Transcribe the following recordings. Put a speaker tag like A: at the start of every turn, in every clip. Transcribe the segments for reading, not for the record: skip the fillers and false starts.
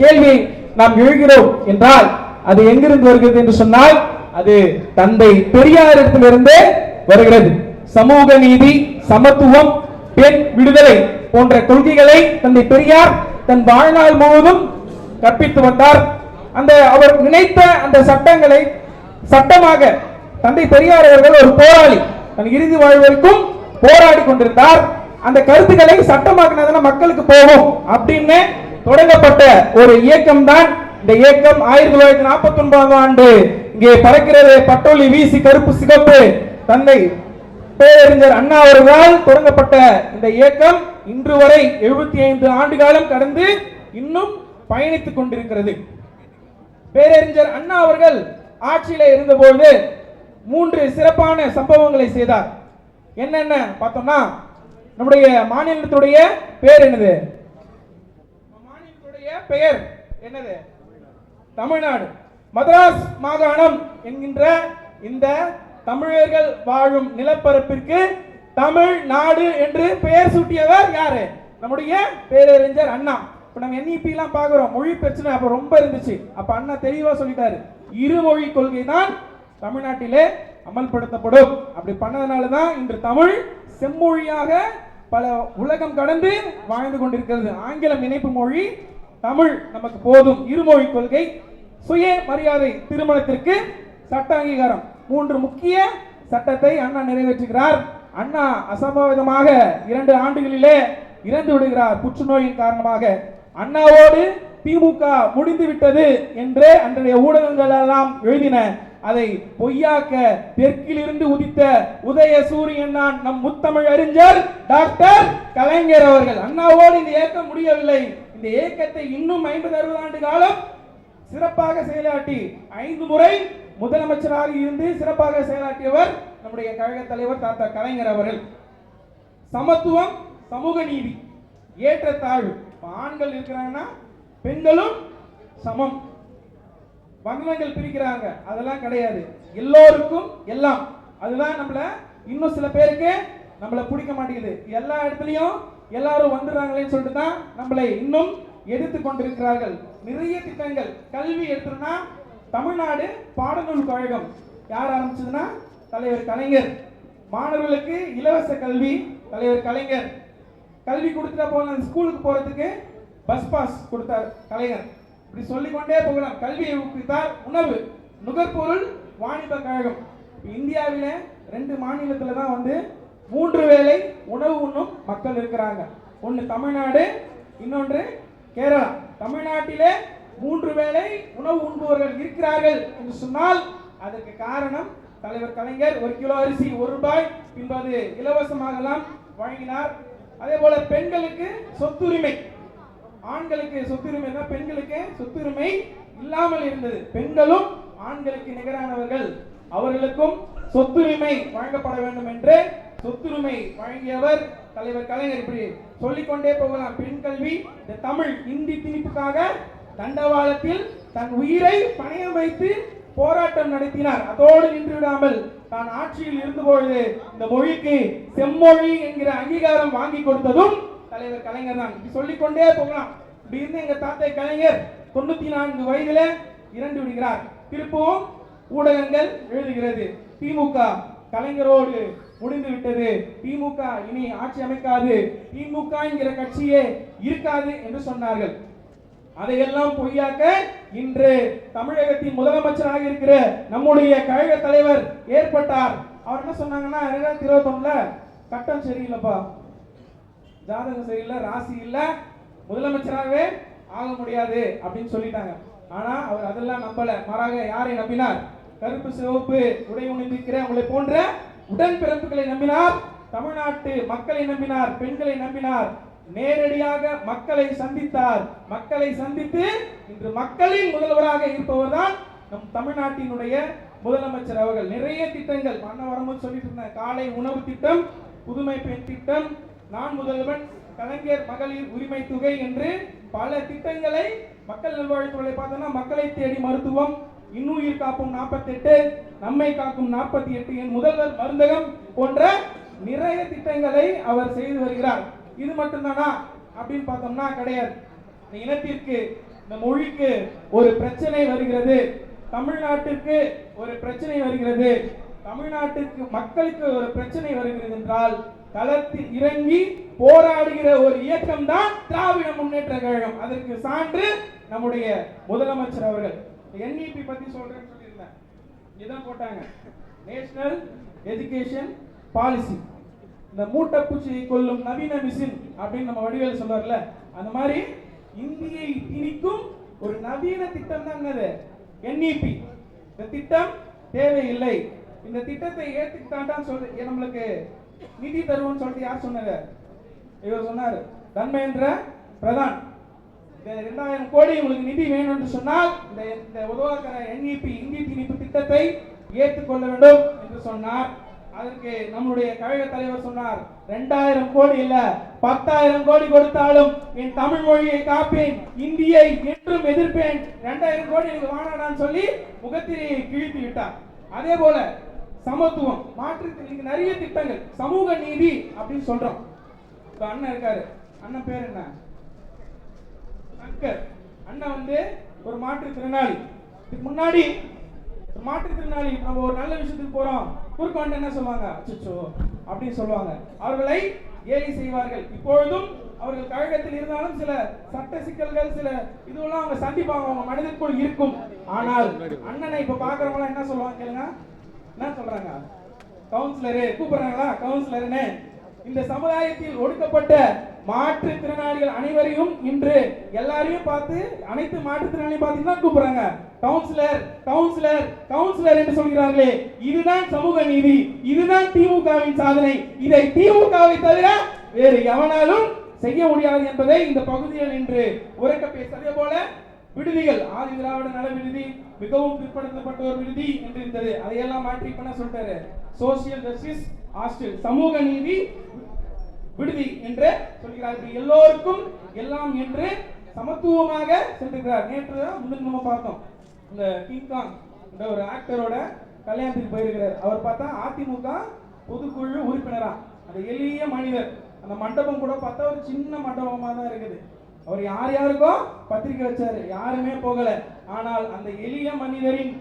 A: கேள்வியை நாம் எழுகிறோம் என்றால் அது எங்கிருந்து வருகிறது என்று சொன்னால் அது தந்தை பெரியாரிடத்திலிருந்து வருகிறது. சமூக நீதி, சமத்துவம், பெண் விடுதலை போன்ற கொள்கைகளை தந்தை பெரியார் தன் வாழ்நாள் முழுவதும் கற்பித்து வந்தார். அவர் நினைத்த அந்த சட்டங்களை சட்டமாக தந்தை பெரியார் அவர்கள் ஒரு போராளி, தன் இறுதி வாழ்வதற்கும் போராடி கொண்டிருந்தார். அந்த கருத்துக்களை சட்டமாக்கினதான மக்களுக்கு போகும் அப்படின்னு தொடங்கப்பட்ட ஒரு இயக்கம் தான் இந்த இயக்கம். 1949 ஆண்டு இங்கே பறக்கிறது பட்டொலி வீசி கருப்பு சிகப்பு தந்தை பேரறிஞர் அண்ணா அவர்களால் தொடங்கப்பட்ட இந்த இயக்கம் இன்று வரை 75 ஆண்டு காலம் கடந்து இன்னும் பயணித்துக் கொண்டிருக்கிறது. பேரறிஞர் அண்ணா அவர்கள் ஆட்சியில இருந்தபோது 3 சிறப்பான சம்பவங்களை செய்தார். என்னென்ன பார்த்தோம்னா, நம்முடைய மாநிலத்துடைய பேர் என்னது? மாநிலத்துடைய பெயர் என்னது? தமிழ்நாடு. மதராஸ் மாகாணம் என்கின்ற இந்த தமிழர்கள் வாழும் நிலப்பரப்பிற்கு தமிழ்நாடு என்று பெயர் சூட்டியவர் யாரு? நம்முடைய பேரறிஞர் அண்ணா. இப்ப நம்ம NEP எல்லாம் பாக்குறோம், மொழி பிரச்சனை அப்ப ரொம்ப இருந்துச்சு. அப்ப அண்ணா தெளிவா சொல்லிட்டாரு, இருமொழி கொள்கை தான் தமிழ்நாட்டிலே அமல்படுத்தப்படும். அப்படி பண்ணதுனாலதான் இன்று தமிழ் செம்மொழியாக பல உலகம் கடந்து வாழ்ந்து கொண்டிருக்கிறது. ஆங்கிலம் இணைப்பு மொழி, தமிழ் நமக்கு போதும். இருமொழி கொள்கை, சுய மரியாதை திருமணத்திற்கு சட்ட அங்கீகாரம், 3 முக்கிய சட்டத்தை அண்ணா நிறைவேற்றுகிறார். அண்ணா அசம்பாவிதமாக 2 ஆண்டுகளிலே இறந்து விடுகிறார் புற்றுநோயின் காரணமாக. அண்ணாவோடு திமுக முடிந்து விட்டது என்று அன்றைய ஊடகங்கள் எல்லாம் எழுதின. அதை பொய்யாக்க தெற்கிலிருந்து உதித்த உதய சூரியன் தான் நம் முத்தமிழ் அறிஞர் டாக்டர் கலைஞர் அவர்கள். அண்ணாவோடு இந்த இயக்கம் முடியவில்லை. இந்த இயக்கத்தை இன்னும் 50-60 ஆண்டு காலம் சிறப்பாக செயலாற்றி 5 முறை முதலமைச்சராக இருந்து சிறப்பாக செயலாற்றியவர் நம்முடைய கழக தலைவர் தாத்தா கலைஞர் அவர்கள். சமத்துவம், சமூக நீதி, ஏற்றத்தாழ்வு. ஆண்கள் இருக்கிறாங்கன்னா பெண்களும் சமம். வண்ணங்கள் பிரிக்கிறாங்க, அதெல்லாம் கிடையாது. எல்லோருக்கும் எல்லாம். அதுதான் நம்மள இன்னும் சில பேருக்கு நம்மள பிடிக்க மாட்டேங்குது. எல்லா இடத்துலயும் எல்லாரும் வந்துடுறாங்களேன்னு சொல்லிட்டு தான் நம்மளை இன்னும் எதிர்த்து கொண்டிருக்கிறார்கள். நிறைய திட்டங்கள், கல்வி எடுத்துனா தமிழ்நாடு பாடநூல் கழகம் யார் ஆரம்பிச்சதுன்னா தலைவர் கலைஞர். மாணவர்களுக்கு இலவச கல்வி தலைவர் கலைஞர். கல்வி கொடுத்துட்டா போன ஸ்கூலுக்கு போறதுக்கு பஸ் பாஸ் கொடுத்தார் கலைஞர். இப்படி சொல்லிக்கொண்டே போகலாம். கல்வியை ஊக்குவித்தார். உணவு நுகர்பொருள் வாணிப கழகம். இந்தியாவில 2 மாநிலத்துல தான் 3 வேளை உணவு உண்ணும் மக்கள் இருக்கிறாங்க. ஒன்னு தமிழ்நாடு, இன்னொன்று கேரளா. தமிழ்நாட்டிலே 3 வேளை உணவு உண்பவர்கள் இருக்கிறார்கள் என்று சொன்னால் அதற்கு காரணம் தலைவர் கலைஞர். 1 கிலோ அரிசி 1 ரூபாய் என்பது இலவசமாக வழங்கினார். அதே போல பெண்களுக்கு சொத்துரிமை, ஆண்களுக்கு சொத்துரிமை தான், பெண்களுக்கு சொத்துரிமை இல்லாமல் இருந்தது. பெண்களும் ஆண்களுக்கு நிகரானவர்கள், அவர்களுக்கும் சொத்துரிமை வழங்கப்பட வேண்டும் என்று சொத்துரிமை வழங்கியவர் தலைவர் கலைஞர். இப்படி சொல்லிக்கொண்டே போகலாம். பெண் கல்வி, தமிழ் இந்தி திணிப்புக்காக தண்டவாளத்தில் தன் உயிரை பணயம் வைத்து போராட்டம் நடத்தினார். அதோடு நின்று விடாமல் தான் ஆட்சியில் இருந்தபொழுது இந்த மொழிக்கு செம்மொழி என்கிற அங்கீகாரம் வாங்கி கொடுத்ததும் தலைவர் கலைஞர் தான். இப்படி சொல்லிக்கொண்டே போகலாம். இப்படி இருந்து எங்க தாத்தை கலைஞர் 94 வயதில இறந்து விடுகிறார். திருப்பவும் ஊடகங்கள் எழுதுகிறது, திமுக கலைஞரோடு முடிந்து விட்டது, திமுக இனி ஆட்சி அமைக்காது, திமுக என்கிற கட்சியே இருக்காது என்று சொன்னார்கள். அதையெல்லாம் பொய்யாக்க இன்று தமிழகத்தின் முதலமைச்சராக இருக்கிற நம்முடைய கழக தலைவர் ஏற்பட்டார். அவர் என்ன சொன்னாங்கன்னா, 2021 கட்டம் சரியில்லைப்பா, ஜாதகம் சரியில்லை, ராசி இல்ல, முதலமைச்சராகவே ஆக முடியாது அப்படின்னு சொல்லிட்டாங்க. ஆனா அவர் அதெல்லாம் நம்பல. மாறாக யாரை நம்பினார்? கருப்பு சிவப்பு உடை உணிந்திருக்கிற உங்களை போன்ற உடன்பிறப்புகளை நம்பினார். தமிழ்நாட்டு மக்களை நம்பினார், பெண்களை நம்பினார். நேரடியாக மக்களை சந்தித்தார். மக்களை சந்தித்து இன்று மக்களின் முதல்வராக இருப்பவர் தான் நம் தமிழ்நாட்டினுடைய முதலமைச்சர் அவர்கள். நிறைய திட்டங்கள் மன்ன வரும்போது சொல்லிட்டு இருந்த காலை உணவு திட்டம், புதுமை பெண் திட்டம், நான் முதல்வன், கலைஞர் மகளிர் உரிமை தொகை என்று பல திட்டங்களை மக்கள் நல்வாழ்வுத்துறை பார்த்தோம்னா மக்களை தேடி மருத்துவம், இன்னுயிர் காப்பும் 48, நம்மை காக்கும் 48, என் முதல்வர் மருந்தகம் போன்ற நிறைய திட்டங்களை அவர் செய்து வருகிறார். இது மட்டும்தானா அப்படின்னு பார்த்தோம்னா கிடையாது. இனத்திற்கு இந்த மொழிக்கு ஒரு பிரச்சனை வருகிறது, தமிழ்நாட்டிற்கு ஒரு பிரச்சனை வருகிறது, தமிழ்நாட்டுக்கு மக்களுக்கு ஒரு பிரச்சனை வருகிறது என்றால் களத்தில் இறங்கி போராடுகிற ஒரு இயக்கம் தான் திராவிட முன்னேற்ற கழகம். அதற்கு சான்று நம்முடைய முதலமைச்சர் அவர்கள். NEP பத்தி சொல்றேன்னு சொல்லியிருந்தேன், இதான் போட்டாங்க, நேஷனல் எஜுகேஷன் பாலிசி. இந்த மூட்டை பூச்சியை கொல்லும் நவீன மிஷின் அப்படின்னு நம்ம வடிவேல் சொல்றாருல, அந்த மாதிரி இந்தியை திணிக்கும் ஒரு நவீன திட்டம் தான் என்னது NEP. இந்த திட்டம் தேவையில்லை, இந்த திட்டத்தை ஏத்துக்கிட்டான் சொல்லி நம்மளுக்கு நிதி தருவோம்னு சொல்லிட்டு யார் சொன்னாரு? இவர் சொன்னார், தர்மேந்திர பிரதான். 2000 கோடி உங்களுக்கு நிதி வேணும் என்று சொன்னால் இந்த உதவாக்கர NEP இந்தி திணிப்பு திட்டத்தை ஏற்றுக்கொள்ள வேண்டும் என்று சொன்னார். அதற்கு நம்முடைய கழக தலைவர் சொன்னார், 2000 கோடி இல்ல 10,000 கோடி கொடுத்தாலும் என் தமிழ் மொழியை காப்பேன், இந்தியை என்றும் எதிர்ப்பேன், 2000 கோடி எனக்கு வானாடான்னு சொல்லி முகத்திரையை கிழித்து விட்டார். அதே போல சமத்துவம், மாற்றுத்திறனுக்கு நிறைய திட்டங்கள், சமூக நீதி அப்படின்னு சொல்றோம். இப்ப அண்ணன் இருக்காரு, அண்ணன் பேர் என்ன? சங்கர். அண்ணன் வந்து ஒரு மாற்றுத்திறனாளி. இதுக்கு முன்னாடி மாற்றுத்திறனாளி நம்ம ஒரு நல்ல விஷயத்துக்கு போறோம், குறுக்க வந்து என்ன சொல்லுவாங்க, அச்சோ அப்படின்னு சொல்லுவாங்க, அவர்களை ஏலி செய்வார்கள். இப்பொழுதும் அவர்கள் கழகத்தில் இருந்தாலும் சில சட்ட சிக்கல்கள், சில இதுவெல்லாம் அவங்க சந்திப்பாங்க, அவங்க மனதிற்குள் இருக்கும். ஆனால் அண்ணனை இப்ப பாக்குறவங்க என்ன சொல்லுவாங்க கேளுங்க, என்ன சொல்றாங்க, கவுன்சிலரு கூப்பிடுறாங்களா கவுன்சிலர்னு. இந்த சமுதாயத்தில் ஒடுக்கப்பட்ட மாற்றுத்திறனாளிகள் அனைவரையும் இன்று எல்லாரையும் பார்த்து அனைத்து மாற்றுத்திறனாளியும் பார்த்தீங்கன்னா கூப்பிடுறாங்க கவுன்சிலர் கவுன்சிலர் கவுன்சிலர் என்று சொல்கிறார்களே, இதுதான் சமூக நீதி, இதுதான் திமுகவின் சாதனை. இதை திமுகவை தவிர வேறு எவனாலும் செய்ய முடியாது என்பதை இந்த பகுதியில் இன்று உரைக்க பேச. போல விடுதிகள், ஆதி திராவிட நல விடுதி, மிகவும் பிற்படுத்தப்பட்டோர் விடுதி என்று இருந்தது, அதையெல்லாம் மாற்றி பண்ண சொல்லிட்டாரு, சோசியல் ஜஸ்டிஸ் ஹாஸ்டல், சமூக நீதி விடுதி என்று சொல்கிறார். எல்லோருக்கும் எல்லாம் என்று சமத்துவமாக சென்றிருக்கிறார். நேற்று முன்னுக்கு நம்ம பார்த்தோம், இந்த கிங்காங் என்ற ஒரு ஆக்டரோட கல்யாணத்துக்கு போயிருக்கிறார். அவர் பார்த்தா அதிமுக பொதுக்குழு உறுப்பினரா, அந்த எளிய மனிதர். அந்த மண்டபம் கூட பார்த்தா ஒரு சின்ன மண்டபமா தான் இருக்குது. அவர் யாருக்கோ பத்திரிக்கை வச்சாரு, யாருமே போகல. ஆனால் அந்த எளிய மனிதரின்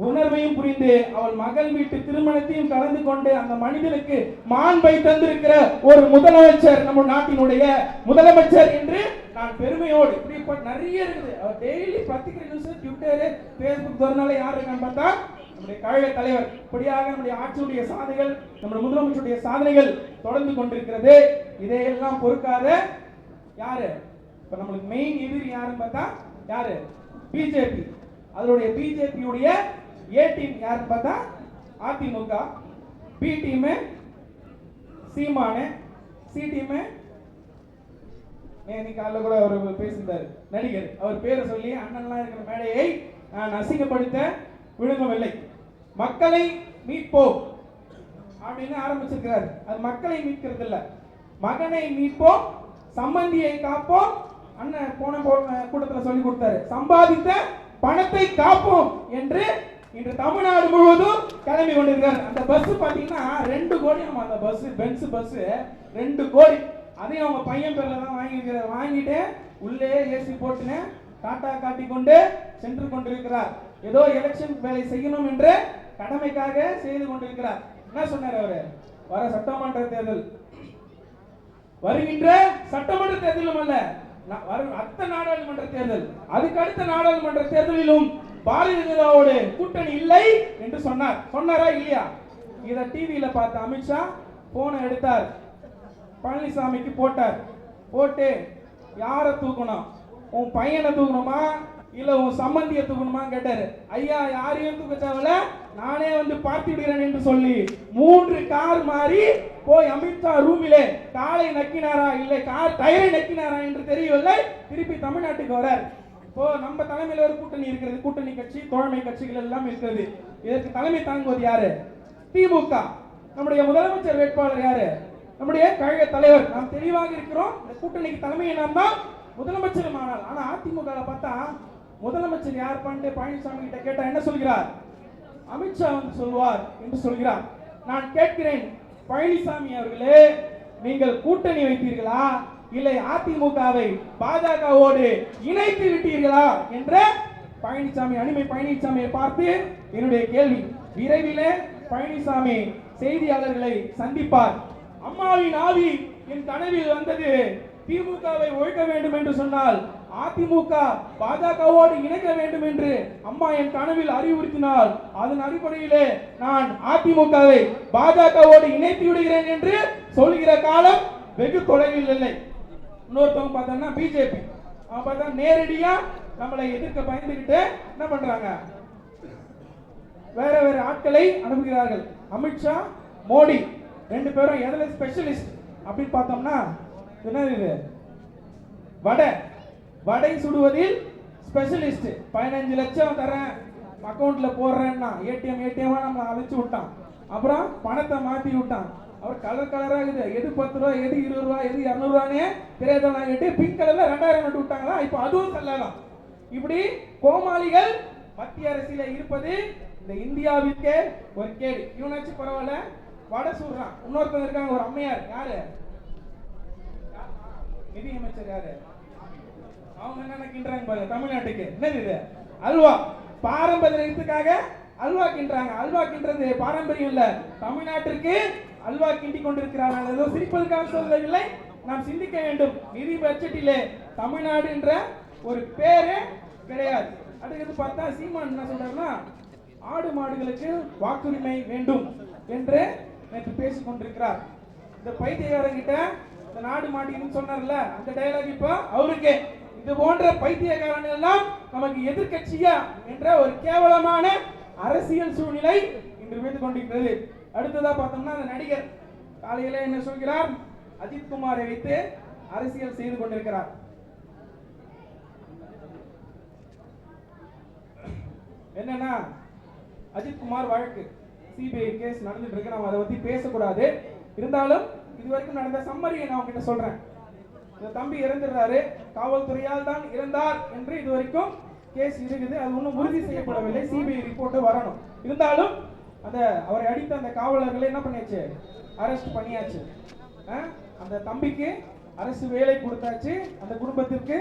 A: உணர்வையும் புரிந்து அவள் மகள் வீட்டு திருமணத்தையும் கலந்து கொண்டு அந்த மனிதனுக்கு மாண்பை தந்திருக்கிற ஒரு முதலமைச்சர் நம்ம நாட்டினுடைய முதலமைச்சர் என்று நான் பெருமையோடு, இப்படி நிறைய இருக்குது. அவர் டெய்லி பத்திரிகை நியூஸ், ட்விட்டர், பேஸ்புக் திறனால யார் இருக்கான்னு பார்த்தா நம்முடைய கழக தலைவர். இப்படியாக நம்முடைய ஆட்சியுடைய சாதனைகள், நம்முடைய முதலமைச்சருடைய சாதனைகள் தொடர்ந்து கொண்டிருக்கிறது. இதையெல்லாம் பொறுக்காத யாரு இப்ப நம்மளுக்கு மெயின் எதிரி யாருன்னு பார்த்தா யாரு? பிஜேபி. அதனுடைய பிஜேபியுடைய ஏ டீம் யாருன்னு பார்த்தா அதிமுக, பி டீம் சீமானு, சி டீம் நேற்று காலையில் கூட அவர் பேசியிருந்தார் நடிகர், அவர் பேரை சொல்லி அண்ணன்லாம் இருக்கிற மேடையை நான் அசிங்கப்படுத்த விழுங்கவில்லை. மக்களை மீட்போம் அப்படின்னு ஆரம்பிச்சிருக்கிறார். அது மக்களை மீட்கிறது இல்ல, மகனை மீட்போம், சம்பந்தியை காப்போம். அண்ணன் போன கூட்டத்தில் சொல்லி கொடுத்தாரு, சம்பாதித்த பணத்தை காப்போம் என்று இன்று தமிழ்நாடு முழுவதும் கிளம்பி கொண்டிருக்காரு. அந்த பஸ் பாத்தீங்கன்னா 2 கோடி, அந்த பஸ் பென்ஸ் பஸ் 2 கோடி, அதையும் அவங்க பையன் பேர்ல தான் வாங்கிட்டு உள்ளே ஏசி போட்டுன்னு டாட்டா காட்டி கொண்டு சென்று கொண்டிருக்கிறார். ஏதோ எலெக்ஷன் வேலை செய்யணும் என்று கடமைக்காக செய்து கொண்டிருக்கிறார். என்ன சொன்னார் அவரு? வர சட்டமன்ற தேர்தல், வருகின்ற சட்டமன்ற தேர்தலும் அல்ல, அடுத்த நாடாளுமன்ற தேர்தல், அதுக்கு அடுத்த நாடாளுமன்ற தேர்தலிலும் பாரதிய ஜனதாவோடு கூட்டணி இல்லை என்று சொன்னார். சொன்னாரா இல்லையா? இத டிவியில பார்த்த அமித்ஷா போனை எடுத்தார், பழனிசாமிக்கு போட்டார். போட்டு யார தூக்கணும், உன் பையனை தூக்கணுமா இல்ல உன் சம்பந்தியை தூக்கணுமா கேட்டாரு. ஐயா யாரையும் தூக்க தேவையில்ல, நானே வந்து பார்த்து விடுகிறேன் என்று சொல்லி 3 கார் மாறி போய் அமித்ஷா ரூமிலே காலை நக்கினாரா இல்லை கார் டயரை நக்கினாரா என்று தெரியவில்லை. திருப்பி தமிழ்நாட்டுக்கு வரார். இப்போ நம்ம தலைமையில் ஒரு கூட்டணி இருக்கிறது, கூட்டணி கட்சி, தோழமை கட்சிகள் எல்லாம் இருக்கிறது. இதற்கு தலைமை தாங்குவது யாரு? திமுக. நம்முடைய முதலமைச்சர் வேட்பாளர் யாரு? நம்முடைய கழக தலைவர். நாம் தெளிவாக இருக்கிறோம், இந்த கூட்டணிக்கு தலைமையை நாம் தான் முதலமைச்சரும். ஆனா அதிமுக பார்த்தா முதலமைச்சர் யார் பாண்டு பழனிசாமி கிட்ட கேட்டா என்ன சொல்கிறார்? அமித்ஷா வந்து சொல்வார் என்று சொல்கிறார். நான் கேட்கிறேன், பழனிசாமி அவர்களே, நீங்கள் கூட்டணி வைத்தீர்களா இல்லை அதிமுகவை பாஜகவோடு இணைத்து விட்டீர்களா என்ற பழனிசாமி அடிமை பழனிசாமியை பார்த்து என்னுடைய கேள்வி. விரைவிலே பழனிசாமி செய்தியாளர்களை சந்திப்பார். அம்மாவின் ஆவி என் கனவில் வந்தது, திமுகவை ஒழிக்க வேண்டும் என்று சொன்னால் அதிமுக பாஜகவோடு இணைக்க வேண்டும் என்று அம்மா என் கனவில் அறிவுறுத்தினால் அதன் அடிப்படையிலே நான் அதிமுகவை பாஜகவோடு இணைத்து விடுகிறேன் என்று சொல்கிற காலம் வெகு தொலைவில் இல்லை. இன்னொருத்தவங்க பார்த்தோம்னா பிஜேபி, அவன் பார்த்தா நேரடியா நம்மளை எதிர்க்க பயந்துகிட்டு என்ன பண்றாங்க, வேற வேற ஆட்களை அனுப்புகிறார்கள். அமித்ஷா, மோடி ரெண்டு பேரும் எதுல ஸ்பெஷலிஸ்ட் அப்படின்னு பார்த்தோம்னா என்னது, வடை சுடுவதில் ஸ்பெஷலிஸ்ட். 15 லட்சம் தரேன் அக்கௌண்ட்ல போடுறேன்னா ஏடிஎம் நம்ம அழைச்சு விட்டான். அப்புறம் பணத்தை மாத்தி விட்டான். அவர் கலர் கலரா இருக்குது, எது 10 ரூபா, எது 20 ரூபா, எது 200 ரூபான்னு தெரியாதவங்க கேட்டு பிங்க் கலர்ல 2000 நோட்டு விட்டாங்களா, இப்ப அதுவும் சொல்லலாம். இப்படி கோமாளிகள் மத்திய அரசியல இருப்பது இந்த இந்தியாவிற்கே ஒரு கேடு. இவனாச்சும் பரவாயில்ல, வடை சுடுறான். இன்னொருத்தவங்க இருக்காங்க, ஒரு அம்மையார், யாரு நிதி அமைச்சர், யாரு அவங்க என்ன கிண்டுறாங்க பாருங்க தமிழ்நாட்டுக்கு. என்னது இது, அல்வா. பாரம்பரியத்துக்காக அல்வா கிண்டுறாங்க. அல்வா கிண்டுறது பாரம்பரியம் இல்ல, தமிழ்நாட்டிற்கு அல்வா கிண்டி கொண்டிருக்கிறார்கள். ஏதோ சிரிப்பதற்காக சொல்லவில்லை, நாம் சிந்திக்க வேண்டும். நிதி பட்ஜெட்டிலே தமிழ்நாடு என்ற ஒரு பேரே கிடையாது. அடுத்து பார்த்தா சீமான் என்ன சொல்றாருன்னா, ஆடு மாடுகளுக்கு வாக்குரிமை வேண்டும் என்று நேற்று பேசிக் கொண்டிருக்கிறார். இந்த பைத்தியக்காரங்கிட்ட இந்த நாடு மாட்டின்னு சொன்னார்ல, அந்த டயலாக் இப்ப அவருக்கு. இது போன்ற பைத்தியக்காரன் எல்லாம் நமக்கு எதிர்கட்சியா என்ற ஒரு கேவலமான அரசியல் சூழ்நிலை இன்று வைத்துக் கொண்டிருக்கிறது. அடுத்ததா பார்த்தோம்னா அந்த நடிகர் காலையில என்ன சொல்கிறார், அஜித் குமாரை வைத்து அரசியல் செய்து கொண்டிருக்கிறார். என்னன்னா அஜித் குமார் வழக்கு சிபிஐ கேஸ் நடந்துட்டு இருக்கு, நம்ம அதை பத்தி பேசக்கூடாது. இருந்தாலும் இதுவரைக்கும் நடந்த சம்மரியை நான் உங்ககிட்ட சொல்றேன். இந்த தம்பி இறந்துடுறாரு, காவல்துறையால் தான் இறந்தார் என்று இதுவரைக்கும் கேஸ் இருக்குது. அது ஒன்றும் உறுதி செய்யப்படவில்லை, சிபிஐ ரிப்போர்ட் வரணும். இருந்தாலும் அந்த அவரை அடித்த அந்த காவலர்களை என்ன பண்ணியாச்சு, அரெஸ்ட் பண்ணியாச்சு. அந்த தம்பிக்கு அரசு வேலை கொடுத்தாச்சு, அந்த குடும்பத்திற்கு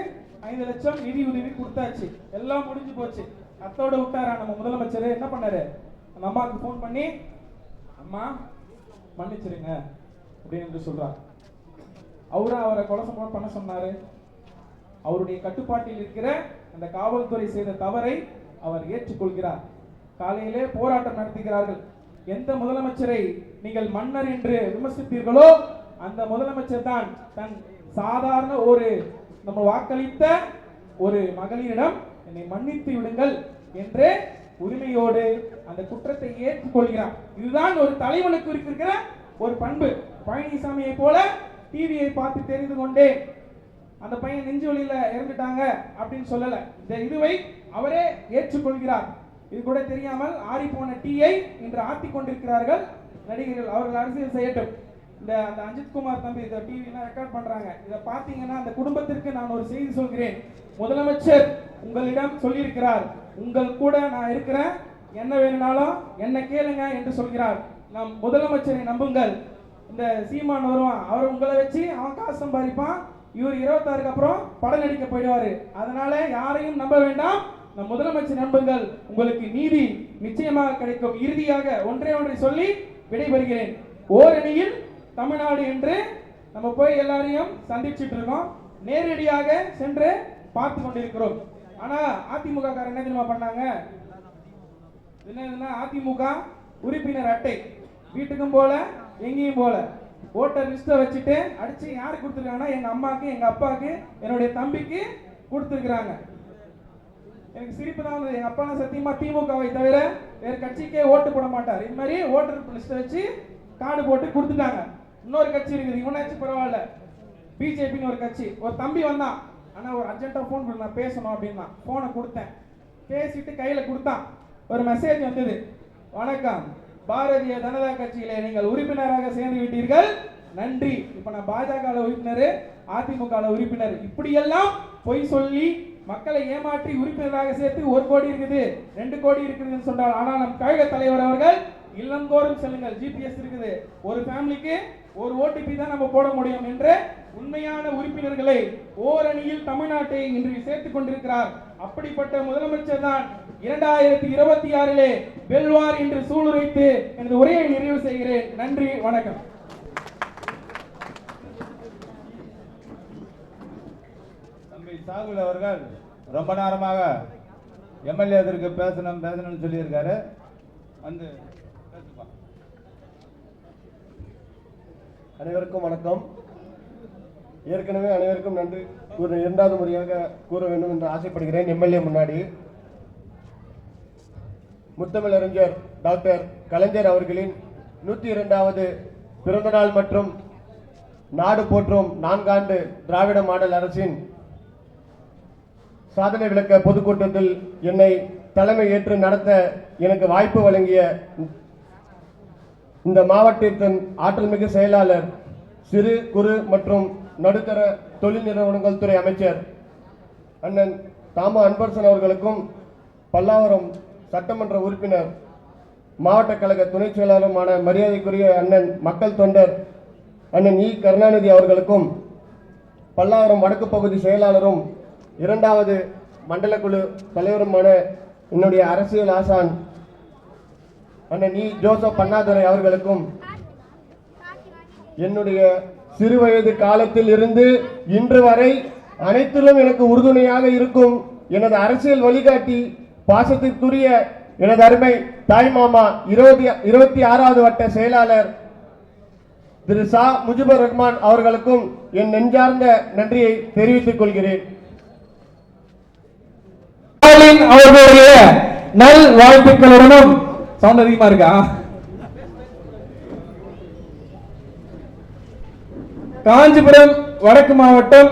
A: 5 லட்சம் நிதி உதவி கொடுத்தாச்சு, எல்லாம் முடிஞ்சு போச்சு. அத்தோட விட்டாரா நம்ம முதலமைச்சர். என்ன பண்ணாரு, அந்த அம்மாவுக்கு போன் பண்ணி அம்மா மன்னிச்சிருங்க அப்படின்னு சொல்றார். அவரை கொலை பண்ண சொன்னாரு. அவருடைய கட்டுப்பாட்டில் இருக்கிற அந்த காவல்துறை செய்த தவறை அவர் ஏற்றுக்கொள்கிறார். காலையிலே போராட்டம் நடத்துகிறார்கள். எந்த முதலமைச்சரை நீங்கள் மன்னர் என்று விமர்சித்தீர்களோ அந்த முதலமைச்சர் தான் தன் சாதாரண ஒரு நம்ம வாக்களித்த ஒரு மகளிரிடம் என்னை மன்னித்து விடுங்கள் என்று உரிமையோடு அந்த குற்றத்தை ஏற்றுக்கொள்கிறார். இதுதான் ஒரு தலைவனுக்கு இருக்கிற ஒரு பண்பு. பழனிசாமியை போல டிவியை பார்த்து தெரிந்து கொண்டே அந்த பையன் நெஞ்சு வலியில இறந்துட்டாங்க அப்படின்னு சொல்லல. இந்த இதுவை அவரே ஏற்றுக்கொள்கிறார். இது கூட தெரியாமல் ஆறி போன டீயை இன்று ஆத்தி கொண்டிருக்கிறார்கள் நடிகர்கள். அவர்கள் அரசியல் செய்யட்டும். இந்த அந்த அஜித் குமார் தம்பி இந்த டிவில ரெக்கார்ட் பண்றாங்க. இதை பார்த்தீங்கன்னா அந்த குடும்பத்திற்கு நான் ஒரு செய்தி சொல்கிறேன். முதலமைச்சர் உங்களிடம் சொல்லியிருக்கிறார், உங்கள் கூட நான் இருக்கிறேன், என்ன வேணும்னாலும் என்ன கேளுங்க என்று சொல்கிறார். நம் முதலமைச்சரை நம்புங்கள். இந்த சீமான் வருவான், அவர் உங்களை வச்சு அவன் காசு சம்பாதிப்பான். இவர் 26க்கு அப்புறம் படம் நடிக்க போயிடுவாரு. அதனால யாரையும் நம்ப வேண்டாம், நம் முதலமைச்சர் நம்புங்கள், உங்களுக்கு நீதி நிச்சயமாக கிடைக்கும். இறுதியாக ஒன்றை சொல்லி விடைபெறுகிறேன். ஓரணியில் தமிழ்நாடு என்று நம்ம போய் எல்லாரையும் சந்திச்சுட்டு இருக்கோம், நேரடியாக சென்று பார்த்து கொண்டிருக்கிறோம். ஆனா அதிமுக காரங்க என்ன தெரியுமா பண்ணாங்க, என்னதுன்னா அதிமுக உறுப்பினர் அட்டை வீட்டுக்கும் போல எங்கேயும் போல ஓட்டர் லிஸ்ட்டை வச்சுட்டு அடிச்சு யாருக்கு கொடுத்துருக்காங்கன்னா எங்க அம்மாக்கு, எங்க அப்பாவுக்கு, என்னுடைய தம்பிக்கு கொடுத்துருக்காங்க. எனக்கு சிரிப்பு தான் வந்தது. எங்க அப்பா சத்தியமா திமுகவை தவிர வேற கட்சிக்கே ஓட்டு போட மாட்டார். இது மாதிரி ஓட்டர் லிஸ்ட்டை வச்சு கார்டு போட்டு கொடுத்துட்டாங்க. இன்னொரு கட்சி இருக்குது, இவனாச்சும் பரவாயில்ல, பிஜேபின்னு ஒரு கட்சி. ஒரு தம்பி வந்தான், ஆனா ஒரு அர்ஜென்ட்டா ஃபோன் பண்ண நான் பேசணும் அப்படின்னா போனை கொடுத்தேன். பேசிட்டு கையில கொடுத்தான். ஒரு மெசேஜ் வந்தது, வணக்கம், பாரதிய ஜனதா கட்சியிலே நீங்கள் உறுப்பினராக சேர்ந்து விட்டீர்கள், நன்றி. இப்ப நான் பாஜக உறுப்பினர், அதிமுக உறுப்பினர். இப்படியெல்லாம் பொய் சொல்லி மக்களை ஏமாற்றி உறுப்பினராக சேர்த்து 1 கோடி இருக்குது, 2 கோடி இருக்குதுன்னு சொன்னார். ஆனால் நம் கழக தலைவர் அவர்கள் இல்லந்தோறும் செல்லுங்கள், ஜிபிஎஸ் இருக்குது, ஒரு ஃபேமிலிக்கு ஒரு ஓடிபி தான் நம்ம போட முடியும் என்று உண்மையான உறுப்பினர்களை ஓரணியில் தமிழ்நாட்டை இன்று சேர்த்துக் கொண்டிருக்கிறார். அப்படிப்பட்ட முதலமைச்சர் தான் 2026 வெல்வார் என்று சூளுரைத்து எனது உரையை நிறைவு செய்கிறேன். நன்றி, வணக்கம்.
B: தம்பி சாகுல் அவர்கள் ரொம்ப நேரமாக எம்எல்ஏ இதற்கு பேசணும்னு சொல்லியிருக்காரு. வந்து
C: அனைவருக்கும் வணக்கம். ஏற்கனவே அனைவருக்கும் நன்றி இரண்டாவது முறையாக கூற வேண்டும் என்று ஆசைப்படுகிறேன். எம்எல்ஏ முன்னாடி முத்தமிழறிஞர் டாக்டர் கலைஞர் அவர்களின் 102வது பிறந்தநாள் மற்றும் நாடு போற்றும் 4 ஆண்டு திராவிட மாடல் அரசின் சாதனை விளக்க பொதுக்கூட்டத்தில் என்னை தலைமை ஏற்று நடத்த எனக்கு வாய்ப்பு வழங்கிய இந்த மாவட்டத்தின் ஆற்றல் மிகு செயலாளர், சிறு குறு மற்றும் நடுத்தர தொழில் நிறுவனங்கள் துறை அமைச்சர் அண்ணன் தாமா அன்பரசன் அவர்களுக்கும், பல்லாவரம் சட்டமன்ற உறுப்பினர் மாவட்ட கழக துணை செயலாளருமான மரியாதைக்குரிய அண்ணன் மக்கள் தொண்டர் அண்ணன் இ கருணாநிதி அவர்களுக்கும், பல்லாவரம் வடக்கு பகுதி செயலாளரும் 2வது மண்டல குழு தலைவருமான என்னுடைய அரசியல் ஆசான் அண்ணன் இ ஜோசப் அண்ணாதுரை அவர்களுக்கும், என்னுடைய சிறுவயது காலத்தில் இருந்து இன்று வரை அனைத்திலும் எனக்கு உறுதுணையாக இருக்கும் எனது அரசியல் வழிகாட்டி, பாசத்திற்குரிய எனது அருமை தாய்மாமா 26வது வட்ட செயலாளர் திரு சா முஜிபுர் ரஹ்மான் அவர்களுக்கும் என் நெஞ்சார்ந்த நன்றியை தெரிவித்துக் கொள்கிறேன்.
A: அவர்களுடைய நல் வாழ்த்துக்களுடனும் சவுண்ட் அதிகமா இருக்கா? காஞ்சிபுரம் வடக்கு மாவட்டம்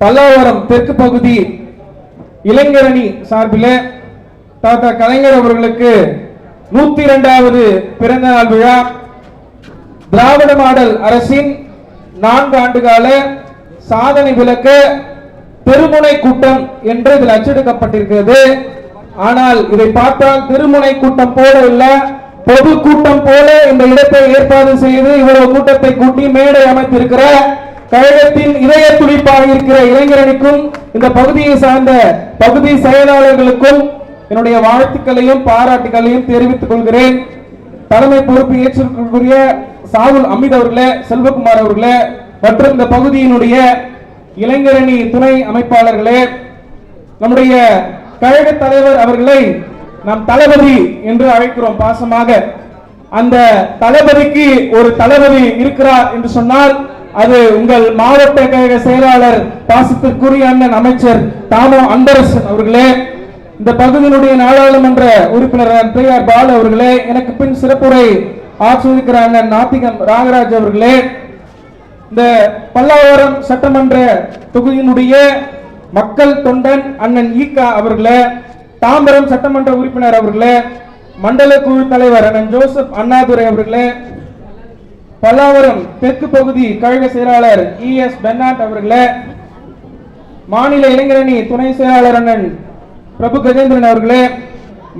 A: பல்லாவரம் தெற்கு பகுதி இளைஞரணி சார்பில் தாத்தா கலைஞர் அவர்களுக்கு 102வது பிறந்த நாள் விழா திராவிட மாடல் அரசின் 4 ஆண்டுகால சாதனை விளக்க திருமுனை கூட்டம் என்று இதில் அச்சடிக்கப்பட்டிருக்கிறது. ஆனால் இதை பார்த்தால் திருமுனை கூட்டம் போல இல்ல, பொது கூட்டம் போல இந்த இடத்தை ஏற்பாடு செய்து இவ்வளவு கூட்டத்தை கூட்டி மேடை அமைத்திருக்கிற கழகத்தின் இதய துடிப்பாக இருக்கிற இளைஞரணிக்கும் இந்த பகுதியை சார்ந்த பகுதி செயலாளர்களுக்கும் என்னுடைய வாழ்த்துக்களையும் பாராட்டுகளையும் தெரிவித்துக் கொள்கிறேன். தலைமை பொறுப்பு ஏற்றிருக்கக்கூடிய சாகுல் அமித் அவர்களே, செல்வகுமார் அவர்களே மற்றும் இந்த பகுதியினுடைய இளைஞரணி துணை அமைப்பாளர்களே, நம்முடைய கழக தலைவர் அவர்களை நாம் தளபதி என்று அழைக்கிறோம் பாசமாக. அந்த தளபதிக்கு ஒரு தளபதி இருக்கிறார் என்று சொன்னால் அது உங்கள் மாவட்ட கழக செயலாளர் பாசத்திற்குரிய அண்ணன் அமைச்சர் தாமோ அன்பரசன் அவர்களே, இந்த பகுதியினுடைய நாடாளுமன்ற உறுப்பினர் பெரியார் பாலு அவர்களே, எனக்கு பின் சிறப்புரை ஆற்றிருக்கிற அண்ணன் நாத்திகம் ராகராஜ் அவர்களே, இந்த பல்லாவரம் சட்டமன்ற தொகுதியினுடைய மக்கள் தொண்டன் அண்ணன் ஈகா அவர்களே, தாம்பரம் சட்டமன்ற உறுப்பினர் அவர்களே, மண்டல குழு தலைவர் அண்ணன் ஜோசப் அண்ணாதுரை அவர்களே, பல்லாவரம் தெற்கு பகுதி கழக செயலாளர் ES பெர்னாட் அவர்களே, மாநில இளைஞரணி துணை செயலாளர் அண்ணன் பிரபு கஜேந்திரன் அவர்களே,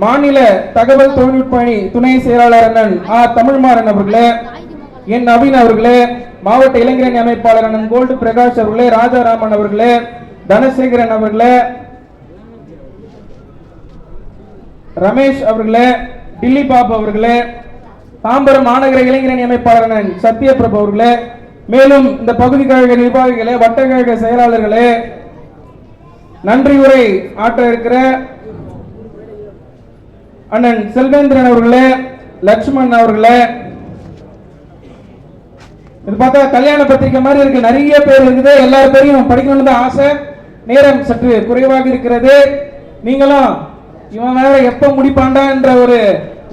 A: மாநில தகவல் தொழில்நுட்ப அணி துணை செயலாளர் அண்ணன் தமிழ்மாறன் அவர்களே, என் நவீன் அவர்களே, மாவட்ட இளைஞரணி அமைப்பாளர் அண்ணன் கோல்டு பிரகாஷ் அவர்களே, ராஜாராமன் அவர்களே, தனசேகரன் அவர்களே, ரமேஷ் அவர்களே, டில்லி பாபு அவர்களே, தாம்பரம் மாநகர இளைஞரணி அமைப்பாளர் அண்ணன் சத்யபிரபு அவர்களே, மேலும் இந்த பகுதி கழக நிர்வாகிகளே, வட்ட கழக செயலாளர்களே, நன்றி உரை ஆற்ற இருக்கிற அண்ணன் செல்வேந்திரன் அவர்களே, லட்சுமணன் அவர்களே, இது பார்த்தா கல்யாண பத்திரிகை மாதிரி இருக்கு, நிறைய பேர் இருக்குது, எல்லாரும் பேரையும் படிக்கணும்னு தான் ஆசை, நேரம் சற்று குறைவாக இருக்கிறது. நீங்களும் இவன் வேற எப்ப முடிப்பாண்டா என்ற ஒரு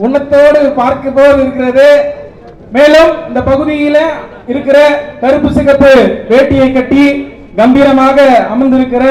A: உன்னத்தோடு பார்க்க போது இருக்கிறது. மேலும் இந்த பகுதியில இருக்கிற கருப்பு சிகப்பு வேட்டியை கட்டி கம்பீரமாக அமர்ந்திருக்கிற